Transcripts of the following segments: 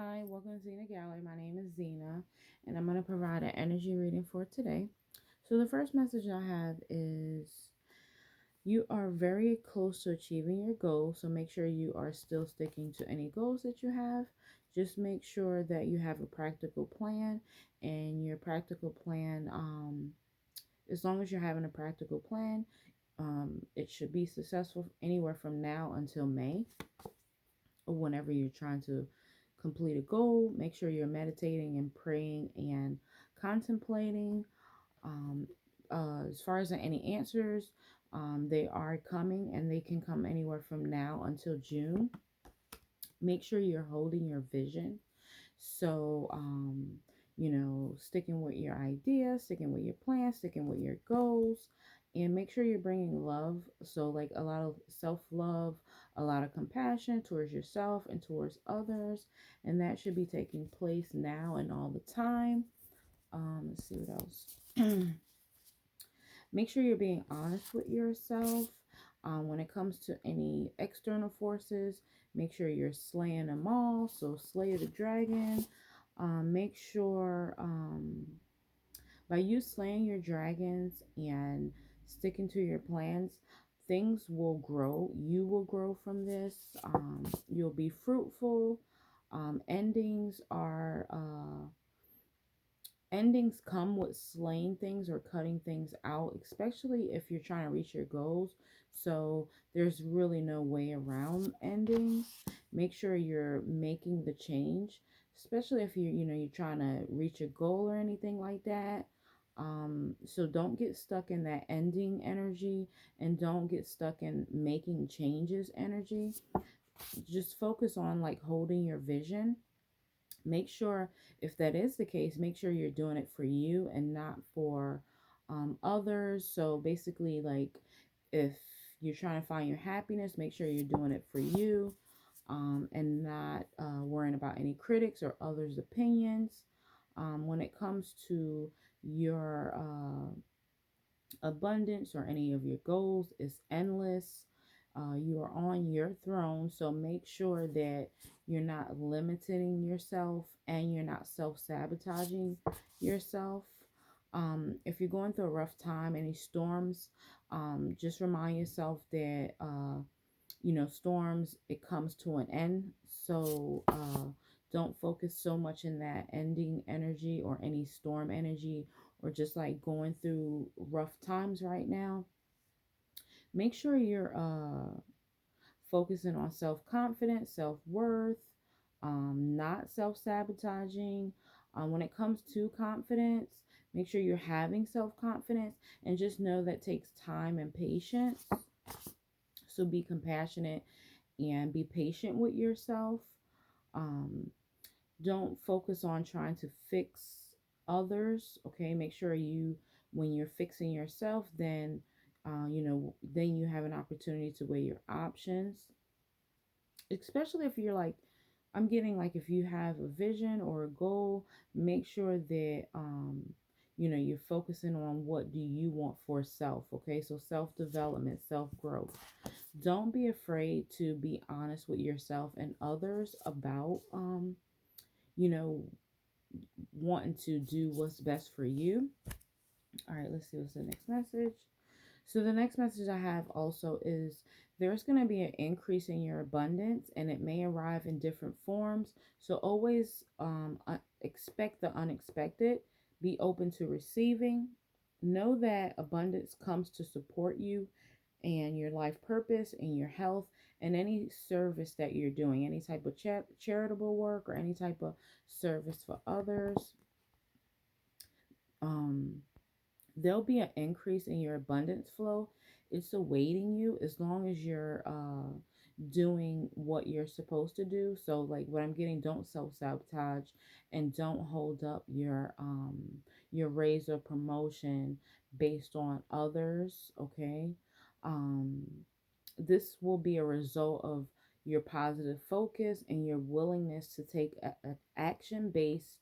Hi, welcome to Zenagallery. My name is Zena, and I'm going to provide an energy reading for today. So, the first message I have is you are very close to achieving your goals, so make sure you are still sticking to any goals that you have. Just make sure that you have a practical plan, and your practical plan, as long as you're having a practical plan, it should be successful anywhere from now until May, or whenever you're trying to complete a goal. Make sure you're meditating and praying and contemplating. Um, as far as any answers, they are coming, and they can come anywhere from now until June. Make sure you're holding your vision. So, sticking with your ideas, sticking with your plans, sticking with your goals, and make sure you're bringing love. So, like a lot of self love, a lot of compassion towards yourself and towards others, and that should be taking place now and all the time. Let's see what else. Make sure you're being honest with yourself. When it comes to any external forces, make sure you're slaying them all. So, slay the dragon. Make sure by you slaying your dragons and sticking to your plans, things will grow. You will grow from this. You'll be fruitful. Endings are. Endings come with slaying things or cutting things out, especially if you're trying to reach your goals. So there's really no way around endings. Make sure you're making the change, especially if you're trying to reach a goal or anything like that. So don't get stuck in that ending energy, and don't get stuck in making changes energy. Just focus on like holding your vision. Make sure, if that is the case, make sure you're doing it for you and not for others. So basically, like, if you're trying to find your happiness, make sure you're doing it for you, and not worrying about any critics or others' opinions. When it comes to your abundance or any of your goals, is endless. You are on your throne, so make sure that you're not limiting yourself and you're not self sabotaging yourself. If you're going through a rough time, any storms, just remind yourself that storms, it comes to an end. So don't focus so much in that ending energy or any storm energy, or just like going through rough times right now. Make sure you're focusing on self confidence, self worth, not self sabotaging. When it comes to confidence, make sure you're having self confidence, and just know that takes time and patience. So be compassionate and be patient with yourself. Um, don't focus on trying to fix others. Okay, make sure when you're fixing yourself, then you have an opportunity to weigh your options, especially if you're like, I'm getting like, if you have a vision or a goal, make sure that you're focusing on what do you want for self. Okay, so self development, self growth. Don't be afraid to be honest with yourself and others about you know wanting to do what's best for you. All right, let's see what's the next message. So the next message I have also is there's going to be an increase in your abundance, and it may arrive in different forms. So always expect the unexpected. Be open to receiving. Know that abundance comes to support you and your life purpose and your health and any service that you're doing, any type of charitable work or any type of service for others. Um, there'll be an increase in your abundance flow. It's awaiting you as long as you're doing what you're supposed to do. So like what I'm getting, don't self-sabotage, and don't hold up your raise or promotion based on others. Okay. um this will be a result of your positive focus and your willingness to take an action based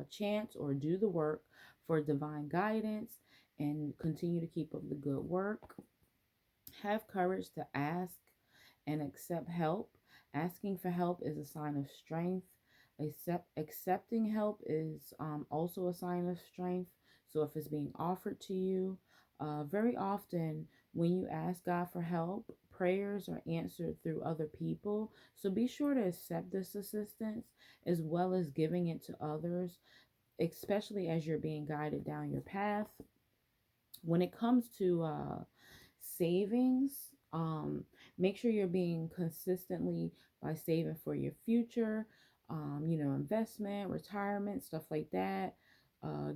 chance or do the work for divine guidance, and continue to keep up the good work. Have courage to ask and accept help. Asking for help is a sign of strength. Accepting help is also a sign of strength. So if it's being offered to you, very often when you ask God for help, prayers are answered through other people. So be sure to accept this assistance as well as giving it to others, especially as you're being guided down your path. When it comes to savings, make sure you're being consistently by saving for your future, investment, retirement, stuff like that.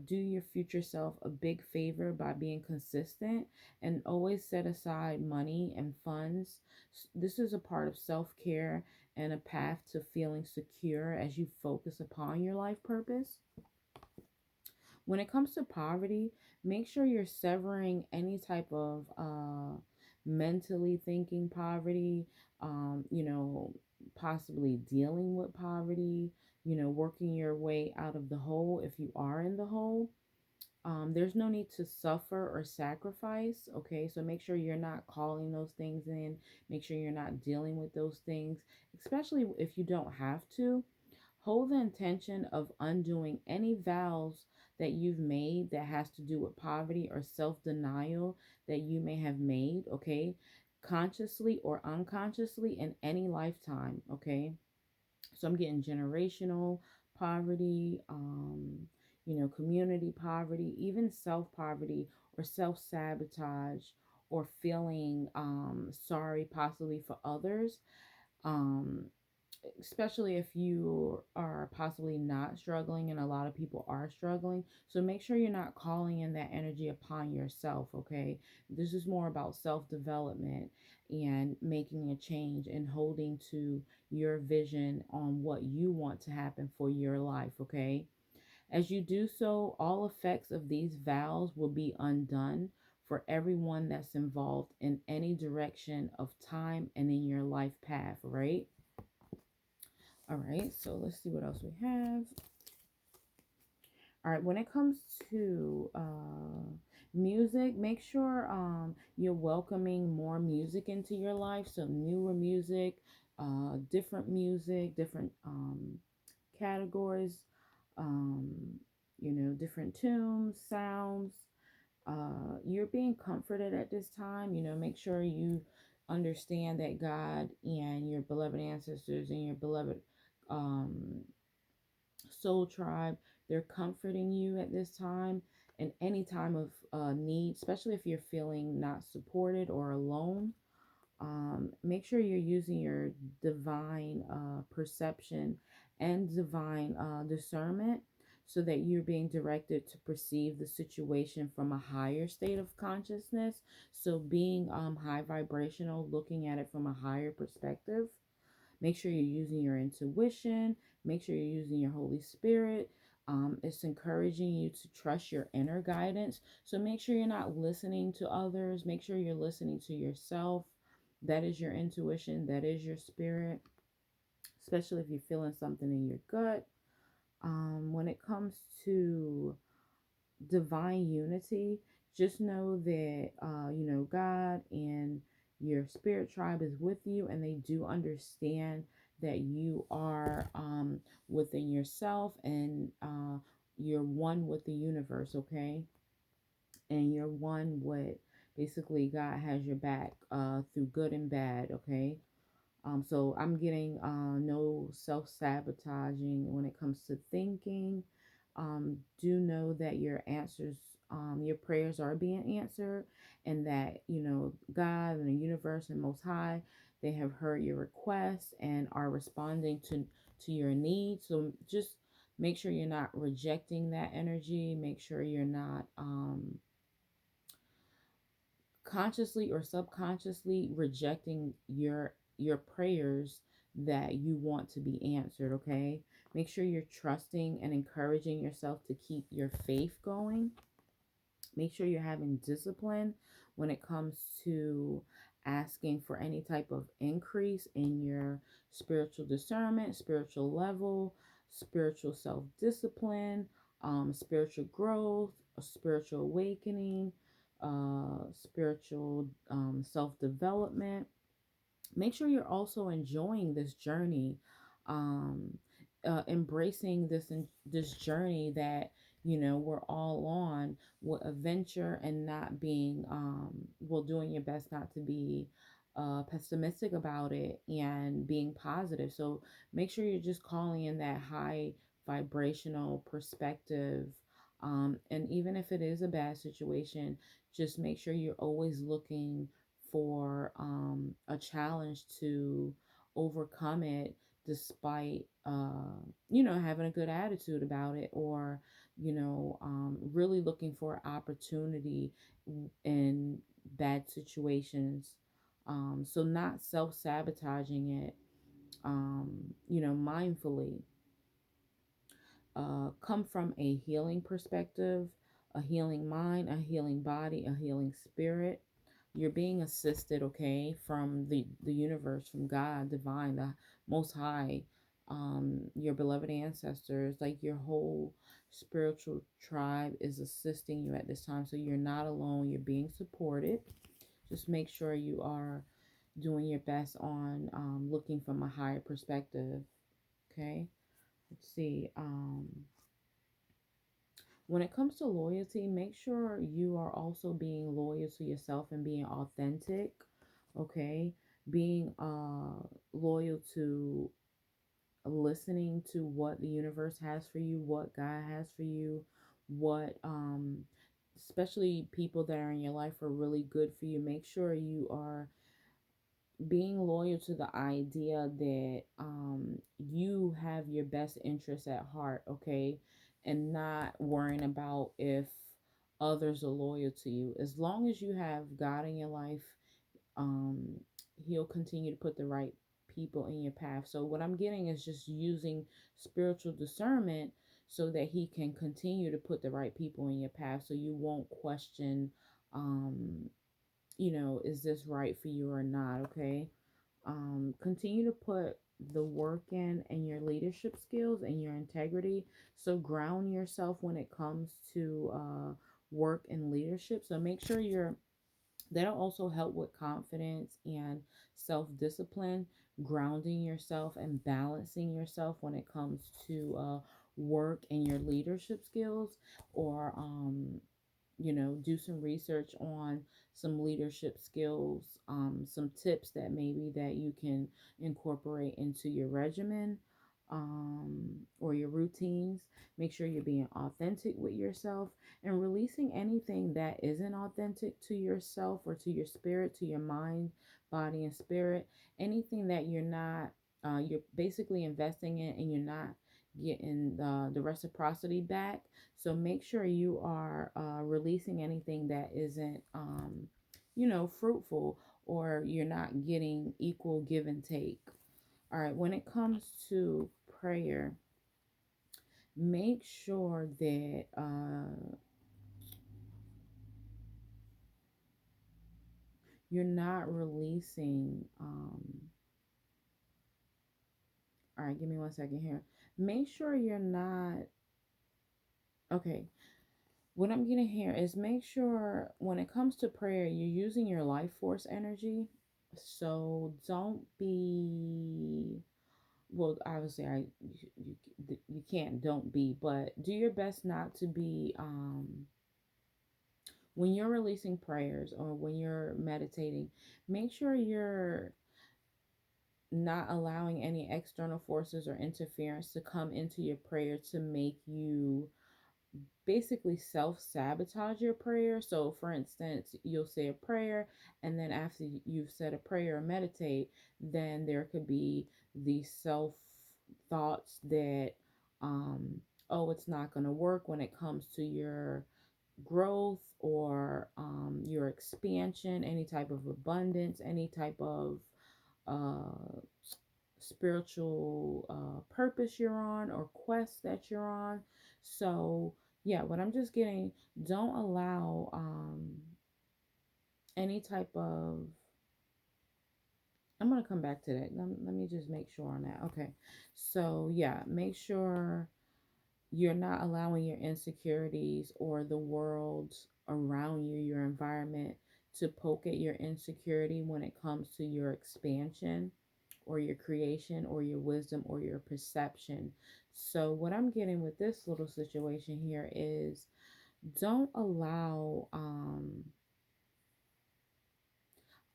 Do your future self a big favor by being consistent and always set aside money and funds. This is a part of self care and a path to feeling secure as you focus upon your life purpose. When it comes to poverty, make sure you're severing any type of mentally thinking poverty, possibly dealing with poverty, working your way out of the hole if you are in the hole. There's no need to suffer or sacrifice. Okay, so make sure you're not calling those things in. Make sure you're not dealing with those things, especially if you don't have to. Hold the intention of undoing any vows that you've made that has to do with poverty or self denial that you may have made, okay? Consciously or unconsciously in any lifetime, okay? So I'm getting generational poverty, community poverty, even self poverty or self sabotage or feeling sorry possibly for others. Um, Especially if you are possibly not struggling and a lot of people are struggling. So make sure you're not calling in that energy upon yourself, okay? This is more about self development and making a change and holding to your vision on what you want to happen for your life, okay? As you do so, all effects of these vows will be undone for everyone that's involved in any direction of time and in your life path, right? All right, so let's see what else we have. All right, when it comes to music, make sure you're welcoming more music into your life. So, newer music, different categories, um, different tunes, sounds. You're being comforted at this time. Make sure you understand that God and your beloved ancestors and your beloved um, soul tribe, they're comforting you at this time in any time of need, especially if you're feeling not supported or alone. Make sure you're using your divine perception and divine discernment so that you're being directed to perceive the situation from a higher state of consciousness. So, being high vibrational, looking at it from a higher perspective. Make sure you're using your intuition. Make sure you're using your Holy Spirit. It's encouraging you to trust your inner guidance. So make sure you're not listening to others. Make sure you're listening to yourself. That is your intuition. That is your spirit, especially if you're feeling something in your gut. When it comes to divine unity, just know that God and your spirit tribe is with you, and they do understand that you are within yourself, and you're one with the universe, okay? And you're one with basically God has your back through good and bad, okay? So I'm getting no self sabotaging when it comes to thinking. Do know that your answers, your prayers are being answered, and that, God and the universe and Most High, they have heard your requests and are responding to your needs. So just make sure you're not rejecting that energy. Make sure you're not consciously or subconsciously rejecting your prayers that you want to be answered, okay? Make sure you're trusting and encouraging yourself to keep your faith going. Make sure you're having discipline when it comes to asking for any type of increase in your spiritual discernment, spiritual level, spiritual self-discipline, spiritual growth, a spiritual awakening, spiritual self-development. Make sure you're also enjoying this journey. Um, embracing this journey that we're all on with a venture, and not being well, doing your best not to be pessimistic about it and being positive. So make sure you're just calling in that high vibrational perspective. And even if it is a bad situation, just make sure you're always looking for a challenge to overcome it, despite having a good attitude about it, or really looking for opportunity in bad situations. So not self-sabotaging it, mindfully. Come from a healing perspective, a healing mind, a healing body, a healing spirit. You're being assisted, okay, from the universe, from God, divine, the Most High, your beloved ancestors, like your whole spiritual tribe is assisting you at this time. So you're not alone. You're being supported. Just make sure you are doing your best on looking from a higher perspective. Okay. Let's see. When it comes to loyalty, make sure you are also being loyal to yourself and being authentic, okay? Being loyal to listening to what the universe has for you, what God has for you, what especially people that are in your life are really good for you. Make sure you are being loyal to the idea that you have your best interests at heart, okay, and not worrying about if others are loyal to you. As long as you have God in your life, um, He'll continue to put the right people in your path. So what I'm getting is just using spiritual discernment so that He can continue to put the right people in your path, so you won't question, um, is this right for you or not, okay? Continue to put the work in and your leadership skills and your integrity. So ground yourself when it comes to work and leadership. So make sure that'll also help with confidence and self discipline, grounding yourself and balancing yourself when it comes to work and your leadership skills, or do some research on some leadership skills, some tips that maybe that you can incorporate into your regimen, or your routines. Make sure you're being authentic with yourself and releasing anything that isn't authentic to yourself or to your spirit, to your mind, body, and spirit. Anything that you're basically investing in and you're not getting the reciprocity back. So make sure you are releasing anything that isn't, fruitful, or you're not getting equal give and take. All right, when it comes to prayer, make sure that you're not releasing. All right, give me 1 second here. Make sure you're not. Okay, what I'm getting here is make sure when it comes to prayer, you're using your life force energy. So don't be, well, obviously, you can't don't be, but do your best not to be, when you're releasing prayers or when you're meditating, make sure you're not allowing any external forces or interference to come into your prayer to make you basically self sabotage your prayer. So, for instance, you'll say a prayer, and then after you've said a prayer or meditate, then there could be these self thoughts that, um, oh, it's not going to work when it comes to your growth, or your expansion, any type of abundance, any type of uh, spiritual purpose you're on, or quest that you're on. So, yeah, what I'm just getting, don't allow any type of, I'm going to come back to that. Let me just make sure on that. Okay. So, yeah, make sure you're not allowing your insecurities or the world around you, your environment, to poke at your insecurity when it comes to your expansion, or your creation or your wisdom or your perception. So, what I'm getting with this little situation here is don't allow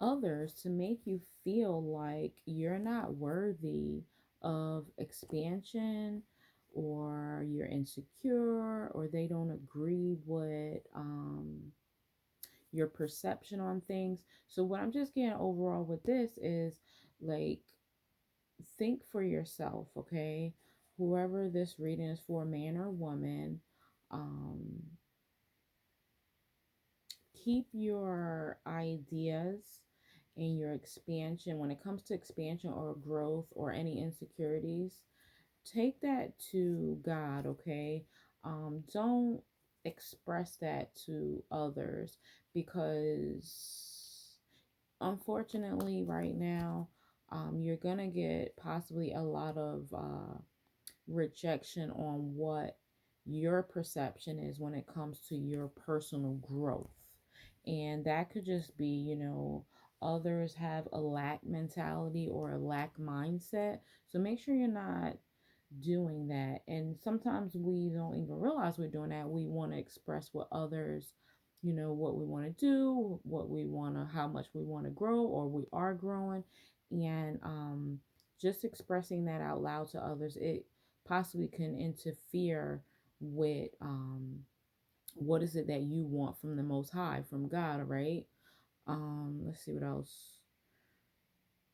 others to make you feel like you're not worthy of expansion, or you're insecure, or they don't agree with your perception on things. So, what I'm just getting overall with this is like, think for yourself, okay? Whoever this reading is for, man or woman, um, keep your ideas and your expansion when it comes to expansion or growth or any insecurities. Take that to God, okay? Don't express that to others, because unfortunately, right now, you're gonna get possibly a lot of rejection on what your perception is when it comes to your personal growth. And that could just be, others have a lack mentality or a lack mindset. So make sure you're not doing that. And sometimes we don't even realize we're doing that. We want to express what others, what we want to do, what we want to, how much we want to grow, or we are growing. And just expressing that out loud to others, it possibly can interfere with what is it that you want from the Most High, from God, right? Let's see what else.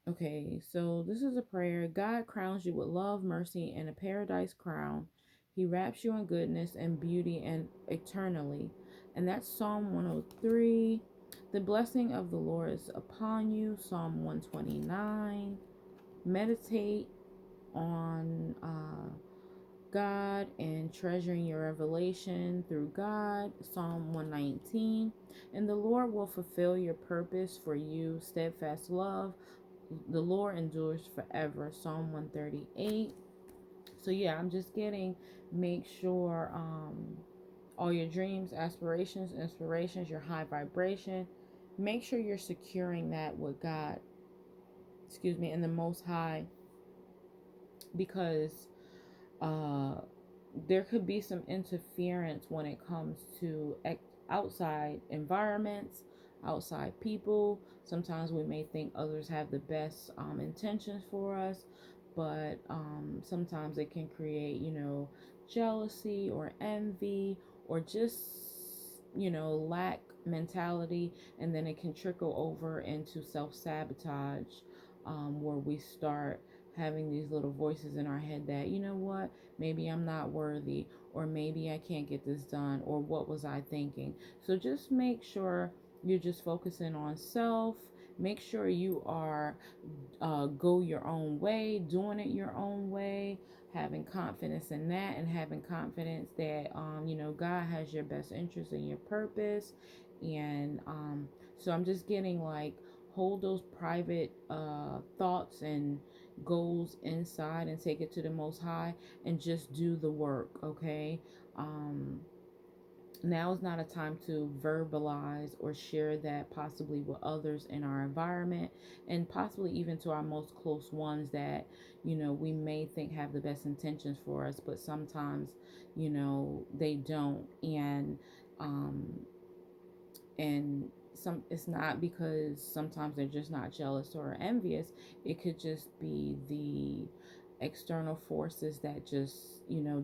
Okay, so this is a prayer. God crowns you with love, mercy, and a paradise crown. He wraps you in goodness and beauty and eternally. And that's Psalm 103. The blessing of the Lord is upon you. Psalm 129. Meditate on God and treasuring your revelation through God. Psalm 119. And the Lord will fulfill your purpose for you. Steadfast love, the Lord endures forever. Psalm 138. So yeah, I'm just getting, make sure all your dreams, aspirations, inspirations, your high vibration, make sure you're securing that with God, excuse me, in the Most High, because uh there could be some interference when it comes to outside environments, outside people. Sometimes we may think others have the best intentions for us, but sometimes it can create, jealousy or envy, or just, lack mentality, and then it can trickle over into self sabotage, where we start having these little voices in our head that, what, maybe I'm not worthy, or maybe I can't get this done, or what was I thinking. So just make sure you're just focusing on self. Make sure you are go your own way, doing it your own way, having confidence in that, and having confidence that God has your best interest and your purpose. And so I'm just getting like, hold those private thoughts and goals inside and take it to the Most High, and just do the work, okay? um Now is not a time to verbalize or share that possibly with others in our environment, and possibly even to our most close ones that we may think have the best intentions for us, but sometimes they don't. Um and some, it's not because sometimes they're just not jealous or envious. It could just be the external forces that just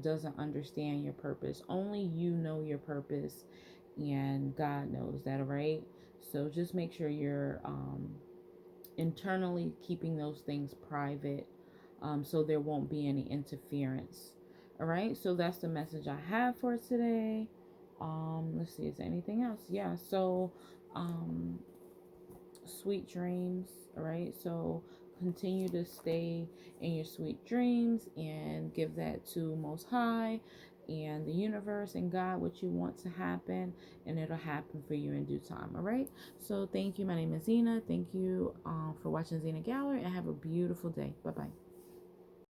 doesn't understand your purpose. Only you know your purpose, and God knows that, right? So just make sure you're internally keeping those things private, so there won't be any interference. All right, so that's the message I have for today. Let's see, is there anything else? Yeah, so um, sweet dreams. All right, so continue to stay in your sweet dreams and give that to Most High and the universe and God what you want to happen, and it'll happen for you in due time. All right, so thank you. My name is Zena. Thank you for watching Zenagallery, and have a beautiful day. Bye bye.